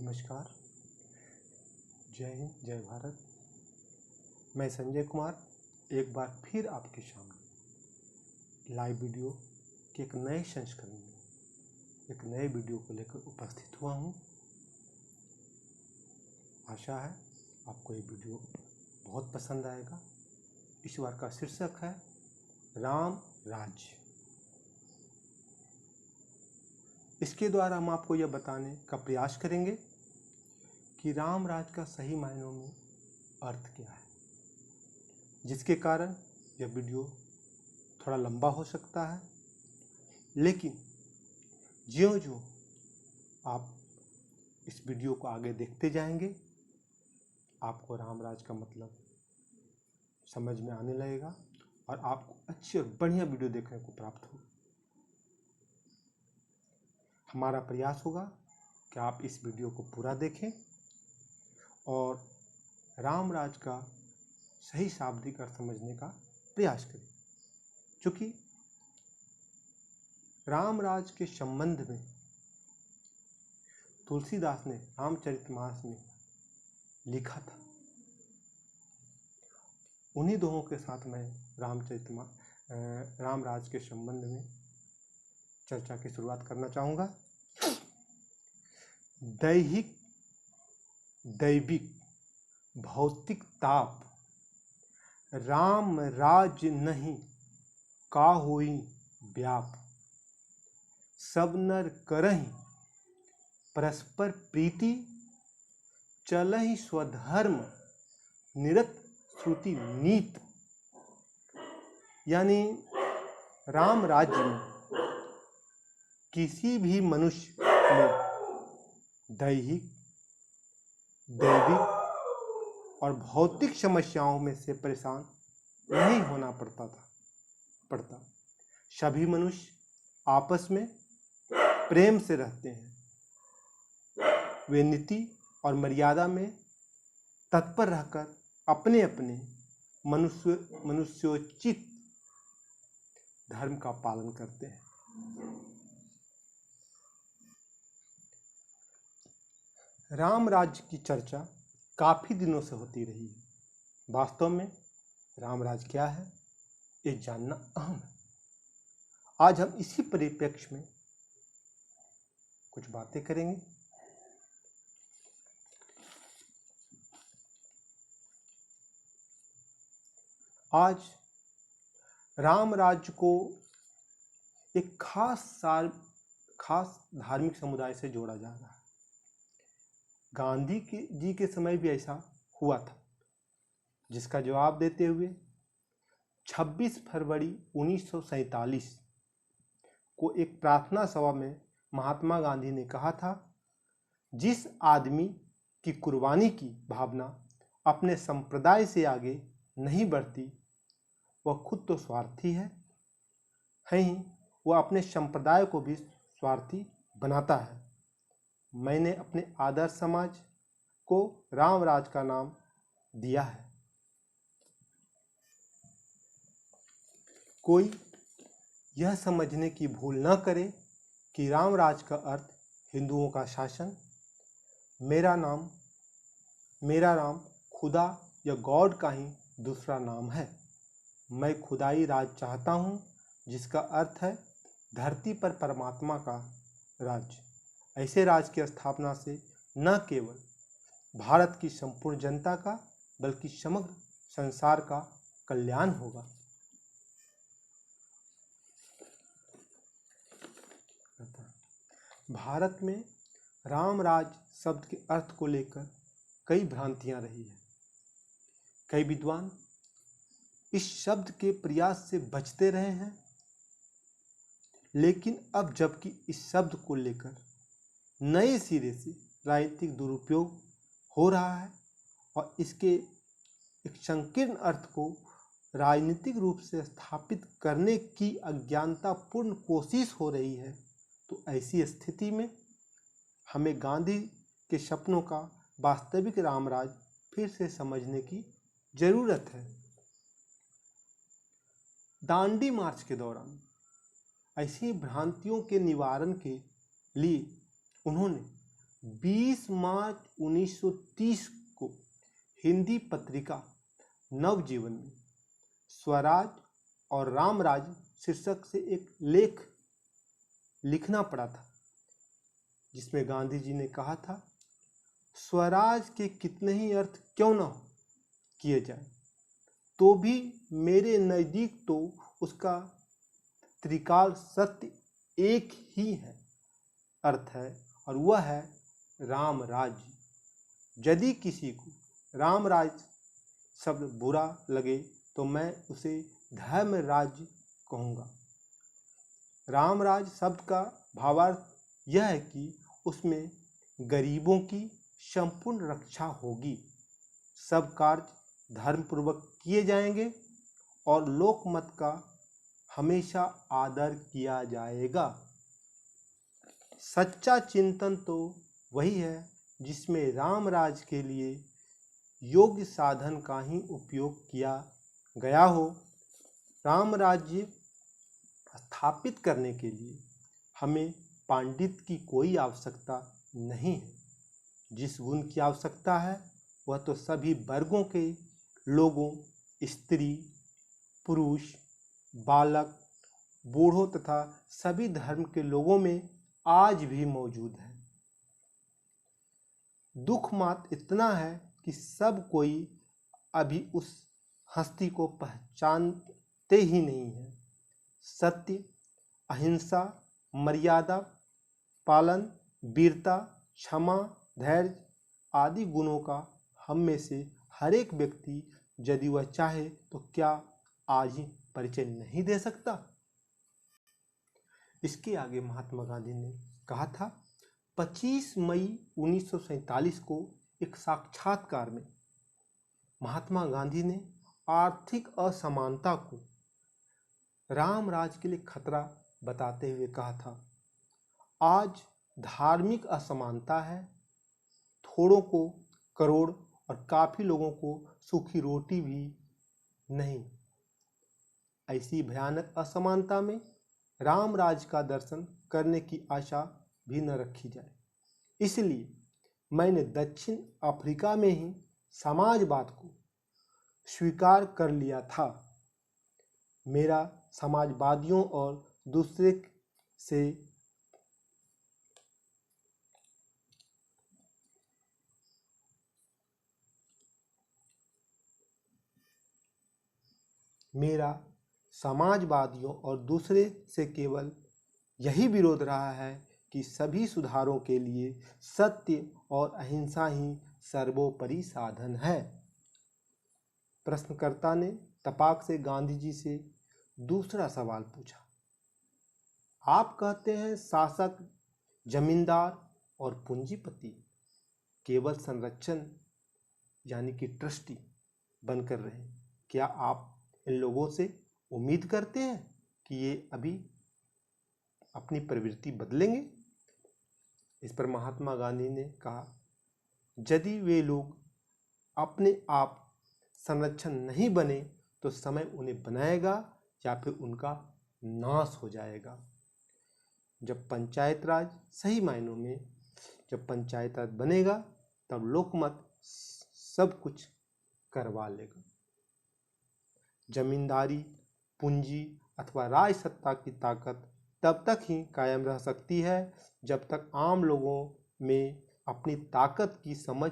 नमस्कार, जय हिंद, जय भारत। मैं संजय कुमार एक बार फिर आपके सामने लाइव वीडियो के एक नए संस्करण में एक नए वीडियो को लेकर उपस्थित हुआ हूँ। आशा है आपको ये वीडियो बहुत पसंद आएगा। इस बार का शीर्षक है राम राज्य। इसके द्वारा हम आपको यह बताने का प्रयास करेंगे कि राम राज्य का सही मायनों में अर्थ क्या है, जिसके कारण यह वीडियो थोड़ा लंबा हो सकता है, लेकिन ज्यों-ज्यों आप इस वीडियो को आगे देखते जाएंगे आपको राम राज्य का मतलब समझ में आने लगेगा और आपको अच्छी और बढ़िया वीडियो देखने को प्राप्त होगा। हमारा प्रयास होगा कि आप इस वीडियो को पूरा देखें और राम राज्य का सही शाब्दिक अर्थ समझने का प्रयास करें। क्योंकि राम राज्य के संबंध में तुलसीदास ने रामचरितमानस में लिखा था। उन्हीं दोहों के साथ मैं राम राज्य के संबंध में चर्चा की शुरुआत करना चाहूँगा। दैविक भौतिक ताप राम राज नहीं का होई व्याप, सब नर करहि परस्पर प्रीति, चलहि स्वधर्म निरत श्रुति नीत। यानी राम राज्य में किसी भी मनुष्य में दैहिक, दैविक और भौतिक समस्याओं में से परेशान नहीं होना पड़ता। सभी मनुष्य आपस में प्रेम से रहते हैं। वे नीति और मर्यादा में तत्पर रहकर अपने अपने मनुष्योचित धर्म का पालन करते हैं। राम राज्य की चर्चा काफी दिनों से होती रही है। वास्तव में राम राज्य क्या है, ये जानना अहम है। आज हम इसी परिप्रेक्ष्य में कुछ बातें करेंगे। आज राम राज्य को एक खास धार्मिक समुदाय से जोड़ा जा रहा है। गांधी जी के समय भी ऐसा हुआ था, जिसका जवाब देते हुए 26 फरवरी 1947 को एक प्रार्थना सभा में महात्मा गांधी ने कहा था, जिस आदमी की कुर्बानी की भावना अपने संप्रदाय से आगे नहीं बढ़ती वह खुद तो स्वार्थी है ही, वह अपने संप्रदाय को भी स्वार्थी बनाता है। मैंने अपने आदर्श समाज को राम राज्य का नाम दिया है। कोई यह समझने की भूल न करे कि राम राज्य का अर्थ हिंदुओं का शासन, मेरा राम खुदा या गॉड का ही दूसरा नाम है। मैं खुदाई राज चाहता हूँ, जिसका अर्थ है धरती पर परमात्मा का राज्य। ऐसे राज की स्थापना से न केवल भारत की संपूर्ण जनता का बल्कि समग्र संसार का कल्याण होगा। भारत में राम राज्य शब्द के अर्थ को लेकर कई भ्रांतियां रही है। कई विद्वान इस शब्द के प्रयास से बचते रहे हैं, लेकिन अब जबकि इस शब्द को लेकर नए सिरे से राजनीतिक दुरुपयोग हो रहा है और इसके एक संकीर्ण अर्थ को राजनीतिक रूप से स्थापित करने की अज्ञानतापूर्ण कोशिश हो रही है, तो ऐसी स्थिति में हमें गांधी के सपनों का वास्तविक रामराज फिर से समझने की जरूरत है। दांडी मार्च के दौरान ऐसी भ्रांतियों के निवारण के लिए उन्होंने 20 मार्च 1930 को हिंदी पत्रिका नवजीवन में स्वराज और रामराज शीर्षक से एक लेख लिखना पड़ा था, जिसमें गांधी जी ने कहा था, स्वराज के कितने ही अर्थ क्यों न किए जाए, तो भी मेरे नज़दीक तो उसका त्रिकाल सत्य एक ही है अर्थ है, और वह है राम राज्य। यदि किसी को रामराज शब्द बुरा लगे तो मैं उसे धर्म राज्य कहूँगा। रामराज शब्द का भावार्थ यह है कि उसमें गरीबों की संपूर्ण रक्षा होगी, सब कार्य धर्मपूर्वक किए जाएंगे और लोकमत का हमेशा आदर किया जाएगा। सच्चा चिंतन तो वही है जिसमें रामराज के लिए योग्य साधन का ही उपयोग किया गया हो। राम राज्य स्थापित करने के लिए हमें पांडित्य की कोई आवश्यकता नहीं है। जिस गुण की आवश्यकता है वह तो सभी वर्गों के लोगों, स्त्री, पुरुष, बालक, बूढ़ों तथा सभी धर्म के लोगों में आज भी मौजूद है। दुख मात्र इतना है कि सब कोई अभी उस हस्ती को पहचानते ही नहीं है। सत्य, अहिंसा, मर्यादा पालन, वीरता, क्षमा, धैर्य आदि गुणों का हम में से हर एक व्यक्ति यदि वह चाहे तो क्या आज ही परिचय नहीं दे सकता। इसके आगे महात्मा गांधी ने कहा था, 25 मई 1947 को एक साक्षात्कार में महात्मा गांधी ने आर्थिक असमानता को रामराज के लिए खतरा बताते हुए कहा था, आज धार्मिक असमानता है, थोड़ों को करोड़ और काफी लोगों को सूखी रोटी भी नहीं। ऐसी भयानक असमानता में रामराज का दर्शन करने की आशा भी न रखी जाए। इसलिए मैंने दक्षिण अफ्रीका में ही समाजवाद को स्वीकार कर लिया था। मेरा समाजवादियों और दूसरे से केवल यही विरोध रहा है कि सभी सुधारों के लिए सत्य और अहिंसा ही सर्वोपरि साधन है। प्रश्नकर्ता ने तपाक से गांधी जी से दूसरा सवाल पूछा, आप कहते हैं शासक, जमींदार और पूंजीपति केवल संरक्षण यानी कि ट्रस्टी बनकर रहे, क्या आप इन लोगों से उम्मीद करते हैं कि ये अभी अपनी प्रवृत्ति बदलेंगे? इस पर महात्मा गांधी ने कहा, यदि वे लोग अपने आप संरक्षण नहीं बने तो समय उन्हें बनाएगा या फिर उनका नाश हो जाएगा। जब पंचायत राज सही मायनों में जब पंचायत राज बनेगा तब लोकमत सब कुछ करवा लेगा। जमींदारी, पूंजी अथवा राज सत्ता की ताकत तब तक ही कायम रह सकती है जब तक आम लोगों में अपनी ताकत की समझ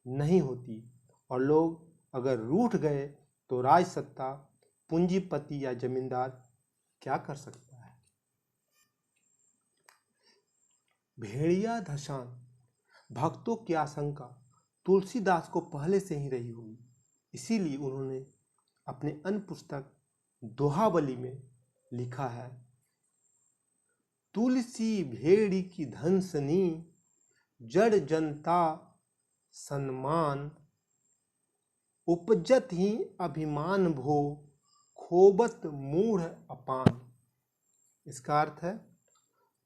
नहीं होती, और लोग अगर रूठ गए तो राज सत्ता, पूंजीपति या जमींदार क्या कर सकता है। भेड़िया धसान भक्तों की आशंका तुलसीदास को पहले से ही रही होगी, इसीलिए उन्होंने अपने अन्य पुस्तक दोहावली में लिखा है, तुलसी भेड़ी की धंसनी, जड़ जनता सम्मान, उपजत ही अभिमान भो, खोबत मूढ़ अपान। इसका अर्थ है,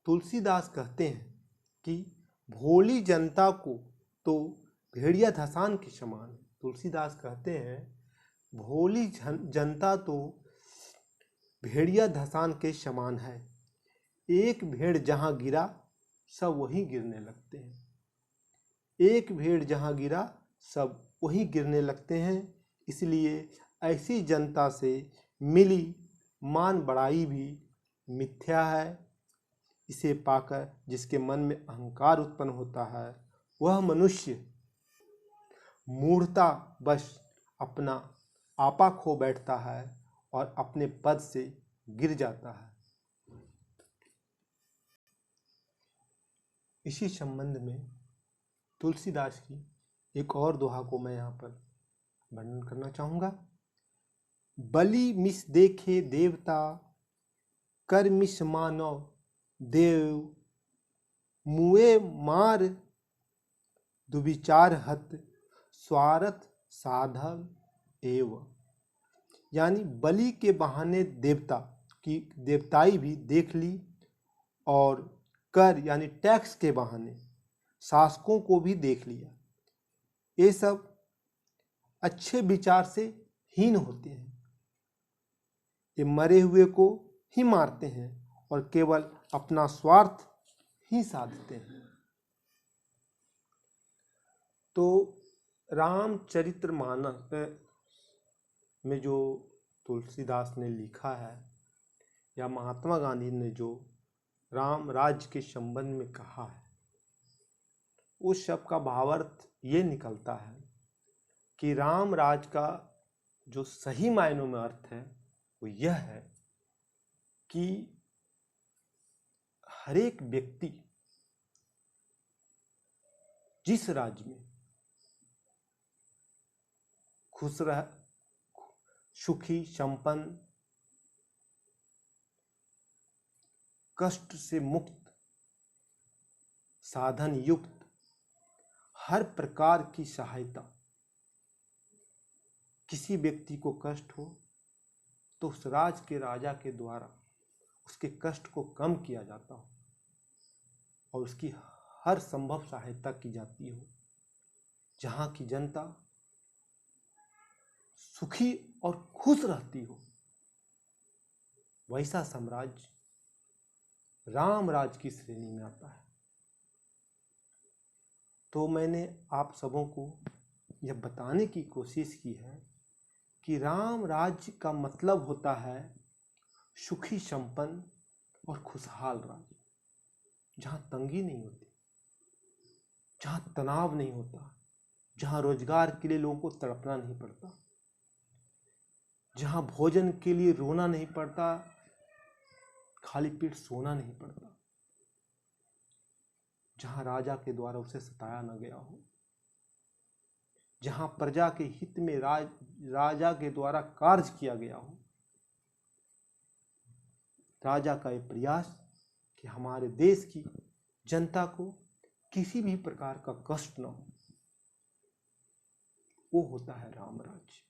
तुलसीदास कहते हैं कि भोली जनता को तो भेड़िया धसान के समान है। तुलसीदास कहते हैं भोली जनता तो भेड़िया धसान के समान है, एक भेड़ जहाँ गिरा सब वहीं गिरने लगते हैं। एक भेड़ जहाँ गिरा सब वहीं गिरने लगते हैं। इसलिए ऐसी जनता से मिली मान बढ़ाई भी मिथ्या है। इसे पाकर जिसके मन में अहंकार उत्पन्न होता है वह मनुष्य मूढ़ता बस अपना आपा खो बैठता है और अपने पद से गिर जाता है। इसी संबंध में तुलसीदास की एक और दोहा को मैं यहाँ पर वर्णन करना चाहूँगा। बलि मिस देखे देवता, कर मिस मानव देव, मुए मार दुविचार हत, स्वार्थ साधव एव। यानी बलि के बहाने देवता की देवताई भी देख ली और कर यानी टैक्स के बहाने शासकों को भी देख लिया। ये सब अच्छे विचार से हीन होते हैं। ये मरे हुए को ही मारते हैं और केवल अपना स्वार्थ ही साधते हैं। तो रामचरितमानस में जो तुलसीदास ने लिखा है या महात्मा गांधी ने जो राम राज्य के संबंध में कहा है, उस शब्द का भावार्थ ये निकलता है कि राम राज का जो सही मायनों में अर्थ है वो यह है कि हर एक व्यक्ति जिस राज्य में खुश रह, सुखी, संपन्न, कष्ट से मुक्त, साधन युक्त, हर प्रकार की सहायता, किसी व्यक्ति को कष्ट हो तो उस राज के राजा के द्वारा उसके कष्ट को कम किया जाता हो और उसकी हर संभव सहायता की जाती हो। जहाँ की जनता सुखी और खुश रहती हो, वैसा साम्राज्य राम राज की श्रेणी में आता है। तो मैंने आप सबों को यह बताने की कोशिश की है कि राम राज्य का मतलब होता है सुखी, संपन्न और खुशहाल राज्य, जहाँ तंगी नहीं होती, जहाँ तनाव नहीं होता, जहाँ रोजगार के लिए लोगों को तड़पना नहीं पड़ता, जहाँ भोजन के लिए रोना नहीं पड़ता, खाली पेट सोना नहीं पड़ता, जहाँ राजा के द्वारा उसे सताया न गया हो, जहाँ प्रजा के हित में राजा के द्वारा कार्य किया गया हो। राजा का यह प्रयास कि हमारे देश की जनता को किसी भी प्रकार का कष्ट न हो, वो होता है राम राज्य।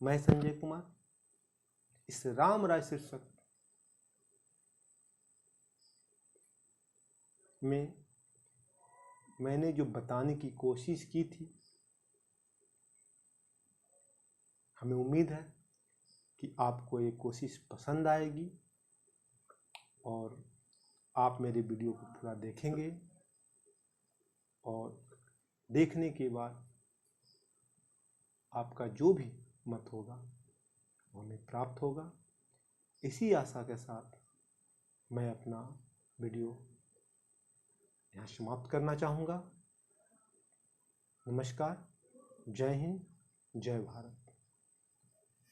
मैं संजय कुमार इस राम राज्य शीर्षक में मैंने जो बताने की कोशिश की थी, हमें उम्मीद है कि आपको ये कोशिश पसंद आएगी और आप मेरे वीडियो को पूरा देखेंगे और देखने के बाद आपका जो भी मत होगा वो हमें प्राप्त होगा। इसी आशा के साथ मैं अपना वीडियो यहाँ समाप्त करना चाहूँगा। नमस्कार, जय हिंद, जय भारत।